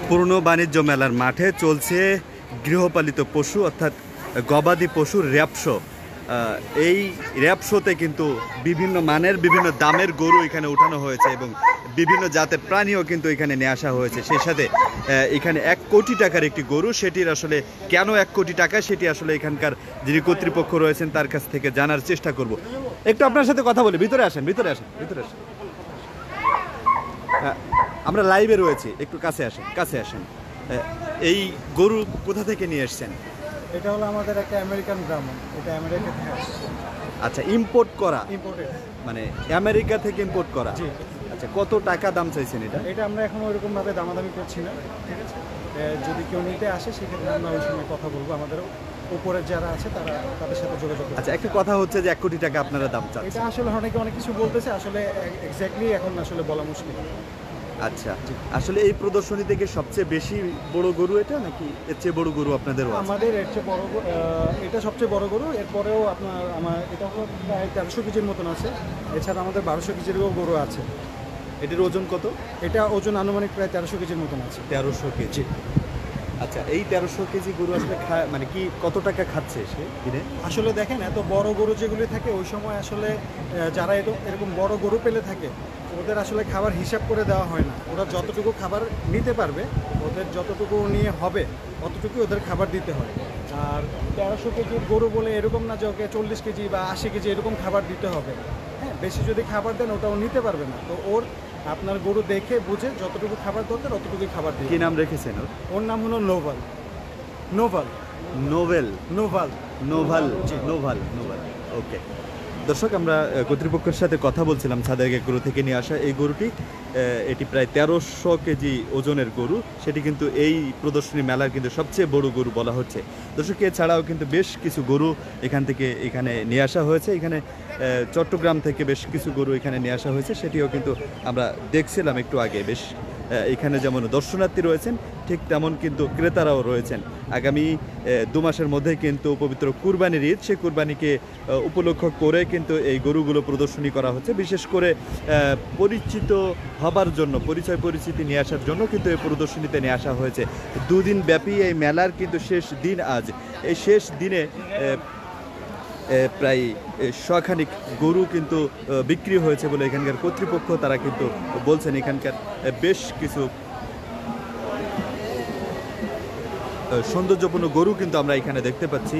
পুরনো বাণিজ্য মেলার মাঠে চলছে গৃহপালিত পশু অর্থাৎ গবাদি পশুর র্যাপ শো। এই র্যাপ শোতে কিন্তু বিভিন্ন মানের বিভিন্ন দামের গরু এখানে উঠানো হয়েছে এবং বিভিন্ন জাতের প্রাণীও কিন্তু এখানে নিয়ে আসা হয়েছে। সেই সাথে এখানে 1 কোটি টাকার একটি গরু, সেটির আসলে কেন 1 কোটি টাকা সেটি আসলে এখানকার যিনি কর্তৃপক্ষ রয়েছেন তার কাছ থেকে জানার চেষ্টা করব। একটু আপনার সাথে কথা বলি, ভিতরে আসেন, ভিতরে আসেন, ভিতরে আসেন। আমরা লাইভে রয়েছি, একটু কাছে আসেন, কাছে আসেন। এই গরু কোথা থেকে নিয়ে এসেছেন? এটা হলো আমাদের একটা আমেরিকান ব্রাহ্মণ, এটা আমেরিকা থেকে আসছে। আচ্ছা, ইম্পোর্ট করা? ইম্পোর্টেড। মানে আমেরিকা থেকে ইম্পোর্ট করা? জি। আচ্ছা, কত টাকা দাম চাইছেন এটা? এটা আমরা এখন ওইরকমভাবে দামাদামি করছি না, ঠিক আছে? যদি কেউ নিতে আসে সেক্ষেত্রে আমরা ওই সময় কথা বলবো, আমাদের উপরে যারা আছে তারা তাদের সাথে যোগাযোগ করবে। আচ্ছা, একটা কথা হচ্ছে যে 1 কোটি টাকা আপনারা দাম চাচ্ছেন। এটা আসলে অনেকে অনেক কিছু বলতেছে, আসলে এক্স্যাক্টলি এখন আসলে বলা মুশকিল। আচ্ছা, আসলে এই প্রদর্শনী থেকে সবচেয়ে বেশি বড় গরু এটা, নাকি এর চেয়ে বড় গরু আপনাদেরও আছে? আমাদের এর চেয়ে বড় এটা সবচেয়ে বড় গরু। এরপরেও আমার এটা হলো প্রায় 1300 কেজির মতন আছে। এছাড়া আমাদের 1200 কেজিরও গরু আছে। এটির ওজন কত? এটা ওজন আনুমানিক প্রায় 1300 কেজির মতন আছে। 1300 কেজি। আচ্ছা, এই 1300 কেজি গরু আসলে মানে কি কত টাকা খাচ্ছে সে দিনে? আসলে দেখেন, এত বড় গরু যেগুলি থাকে ওই সময় আসলে যারা এরকম বড় গরু পেলে থাকে ওদের আসলে খাবার হিসাব করে দেওয়া হয় না। ওরা যতটুকু খাবার নিতে পারবে, ওদের যতটুকু নিয়ে হবে অতটুকুই ওদের খাবার দিতে হয়। আর 1300 কেজির গরু বলে এরকম না যে ওকে 40 কেজি বা 80 কেজি এরকম খাবার দিতে হবে। হ্যাঁ, বেশি যদি খাবার দেন ওটাও নিতে পারবে না। তো আপনার গরু দেখে বুঝে যতটুকু খাবার দরকার অতটুকুই খাবার দিন। কি নাম রেখেছেন ওর? ওর নাম হলো নোভাল। নোভাল। নোভেল? নোভাল। নোভাল, নোভাল, নোভাল। ওকে দর্শক, আমরা কর্তৃপক্ষের সাথে কথা বলছিলাম। ছাদের গরু থেকে নিয়ে আসা এই গরুটি, এটি প্রায় 1300 কেজি ওজনের গরু। সেটি কিন্তু এই প্রদর্শনী মেলার কিন্তু সবচেয়ে বড় গরু বলা হচ্ছে। দর্শক, এছাড়াও কিন্তু বেশ কিছু গরু এখানে নিয়ে আসা হয়েছে। এখানে চট্টগ্রাম থেকে বেশ কিছু গরু এখানে নিয়ে আসা হয়েছে, সেটিও কিন্তু আমরা দেখছিলাম একটু আগে। বেশ এখানে যেমন দর্শনার্থী রয়েছেন ঠিক তেমন কিন্তু ক্রেতারাও রয়েছেন। আগামী 2 মাসের মধ্যে কিন্তু পবিত্র কুরবানির ঈদ, সেই কুরবানিকে উপলক্ষ করে কিন্তু এই গরুগুলো প্রদর্শনী করা হচ্ছে। বিশেষ করে পরিচিত হবার জন্য, পরিচিতি নিয়ে আসার জন্য কিন্তু এই প্রদর্শনীতে নিয়ে আসা হয়েছে। 2 দিন ব্যাপী এই মেলার কিন্তু শেষ দিন আজ। এই শেষ দিনে প্রায় 100 খানিক গরু কিন্তু বিক্রি হয়েছে বলে এখানকার কর্তৃপক্ষ তারা কিন্তু বলছেন। এখানকার বেশ কিছু সৌন্দর্যপূর্ণ গরু কিন্তু আমরা এখানে দেখতে পাচ্ছি।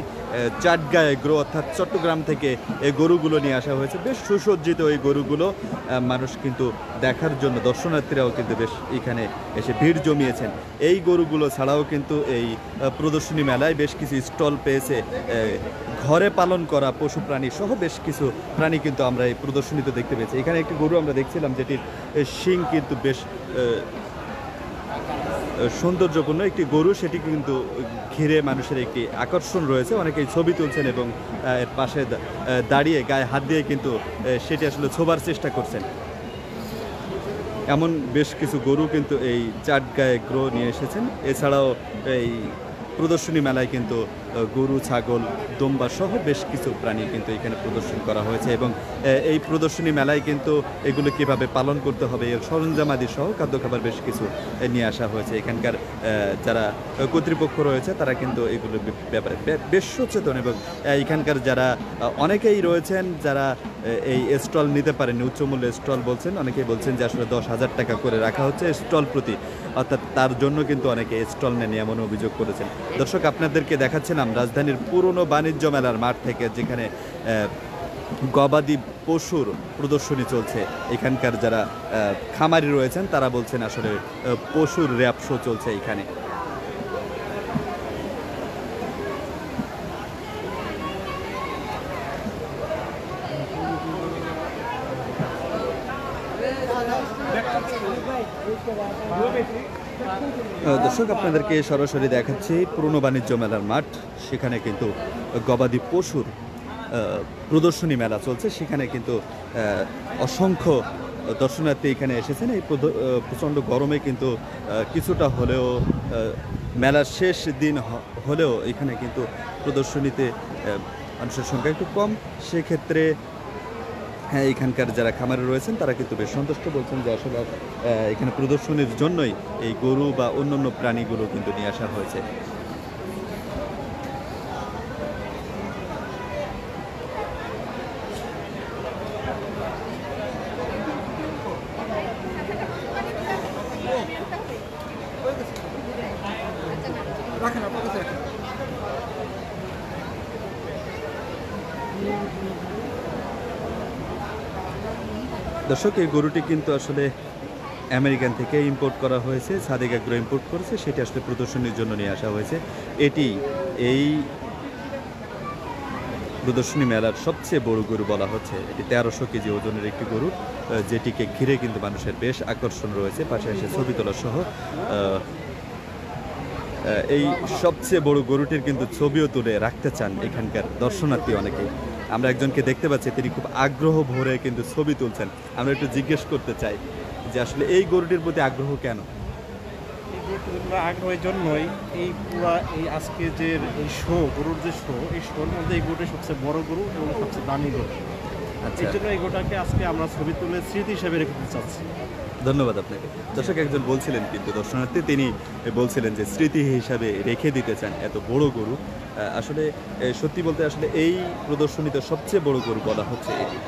চাটগাঁয় এগ্রো অর্থাৎ চট্টগ্রাম থেকে এই গরুগুলো নিয়ে আসা হয়েছে। বেশ সুসজ্জিত এই গরুগুলো, মানুষ কিন্তু দেখার জন্য, দর্শনার্থীরাও কিন্তু বেশ এখানে এসে ভিড় জমিয়েছেন। এই গরুগুলো ছাড়াও কিন্তু এই প্রদর্শনী মেলায় বেশ কিছু স্টল পেয়েছে ঘরে পালন করা পশু প্রাণী সহ বেশ কিছু প্রাণী কিন্তু আমরা এই প্রদর্শনীতে দেখতে পেয়েছি। এখানে একটি গরু আমরা দেখছিলাম যেটির শিং কিন্তু বেশ সৌন্দর্যপূর্ণ একটি গরু। সেটি কিন্তু ঘিরে মানুষের একটি আকর্ষণ রয়েছে, অনেকেই ছবি তুলছেন এবং এর পাশে দাঁড়িয়ে গায়ে হাত দিয়ে কিন্তু সেটি আসলে ছোবার চেষ্টা করছেন। এমন বেশ কিছু গরু কিন্তু এই চাটগাঁয়ে গ্রো নিয়ে এসেছেন। এছাড়াও এই প্রদর্শনী মেলায় কিন্তু গরু, ছাগল, দোম্বা সহ বেশ কিছু প্রাণী কিন্তু এখানে প্রদর্শন করা হয়েছে এবং এই প্রদর্শনী মেলায় কিন্তু এগুলো কিভাবে পালন করতে হবে এর সরঞ্জামাদি সহ খাদ্য খাবার বেশ কিছু নিয়ে আসা হয়েছে। এখানকার যারা কর্তৃপক্ষ রয়েছে তারা কিন্তু এগুলোর ব্যাপারে বেশ সচেতন এবং এখানকার যারা অনেকেই রয়েছেন যারা এই স্টল নিতে পারেন, উচ্চমূল্যের স্টল বলছেন, অনেকেই বলছেন যে আসলে 10,000 টাকা করে রাখা হচ্ছে স্টল প্রতি, অর্থাৎ তার জন্য কিন্তু অনেকে স্টল নেন এমন অভিযোগ করেছেন। দর্শক, আপনাদেরকে দেখাচ্ছিলাম রাজধানীর পুরনো বাণিজ্য মেলার মাঠ থেকে, যেখানে গবাদি পশুর প্রদর্শনী চলছে। এখানকার যারা খামারি রয়েছেন তারা বলছেন আসলে পশুর র্যাপ শো চলছে এখানে। দর্শক, আপনাদেরকে সরাসরি দেখাচ্ছি পুরনো বাণিজ্য মেলার মাঠ। সেখানে কিন্তু গবাদি পশুর প্রদর্শনী মেলা চলছে। সেখানে কিন্তু অসংখ্য দর্শনার্থী এখানে এসেছেন। এই প্রচণ্ড গরমে কিন্তু কিছুটা হলেও মেলার শেষ দিন হলেও এখানে কিন্তু প্রদর্শনীতে মানুষের সংখ্যা একটু কম। সেক্ষেত্রে হ্যাঁ, এখানকার যারা খামারে রয়েছেন তারা কিন্তু বেশ সন্তুষ্ট, বলছেন যে আসলে এখানে প্রদর্শনীর জন্যই এই গরু বা অন্যান্য প্রাণীগুলো কিন্তু নিয়ে আসা হয়েছে। রাখেন আপনার কাছে রাখেন। দর্শক, এই গরুটি কিন্তু আসলে আমেরিকান থেকে ইম্পোর্ট করা হয়েছে, সাদেক এগ্রো ইম্পোর্ট করেছে, সেটি আসলে প্রদর্শনীর জন্য নিয়ে আসা হয়েছে। এটি এই প্রদর্শনী মেলার সবচেয়ে বড় গরু বলা হচ্ছে। এটি 1300 কেজি ওজনের একটি গরু, যেটিকে ঘিরে কিন্তু মানুষের বেশ আকর্ষণ রয়েছে। পাশে এসে ছবি তোলা সহ এই সবচেয়ে বড় গরুটির কিন্তু ছবিও তুলে রাখতে চান এখানকার দর্শনার্থী অনেকেই। আমরা একজনকে দেখতে পাচ্ছি, তিনি খুব আগ্রহ ভরে কিন্তু ছবি তুলছেন। আমরা একটু জিজ্ঞেস করতে চাই যে আসলে এই গরুটির প্রতি আগ্রহ কেন? এই গরুগুলো আগ্রহের জন্যই এই পুরা এই আজকে যে এই শো গরুর যে শো, এই শোর মধ্যে এই গরুটা সবচেয়ে বড় গরু এবং সবচেয়ে দামি গরু। আচ্ছা, এই জন্য এই গরুটাকে আজকে আমরা ছবি তুলে স্মৃতি হিসেবে রেখে চাচ্ছি। ধন্যবাদ আপনাকে। দর্শক, একজন বলছিলেন কিন্তু দর্শনার্থী, তিনি বলছিলেন যে স্মৃতি হিসাবে রেখে দিতে চান এত বড় গরু। আসলে সত্যি বলতে আসলে এই প্রদর্শনীতে সবচেয়ে বড় গরু বলা হচ্ছে এটি।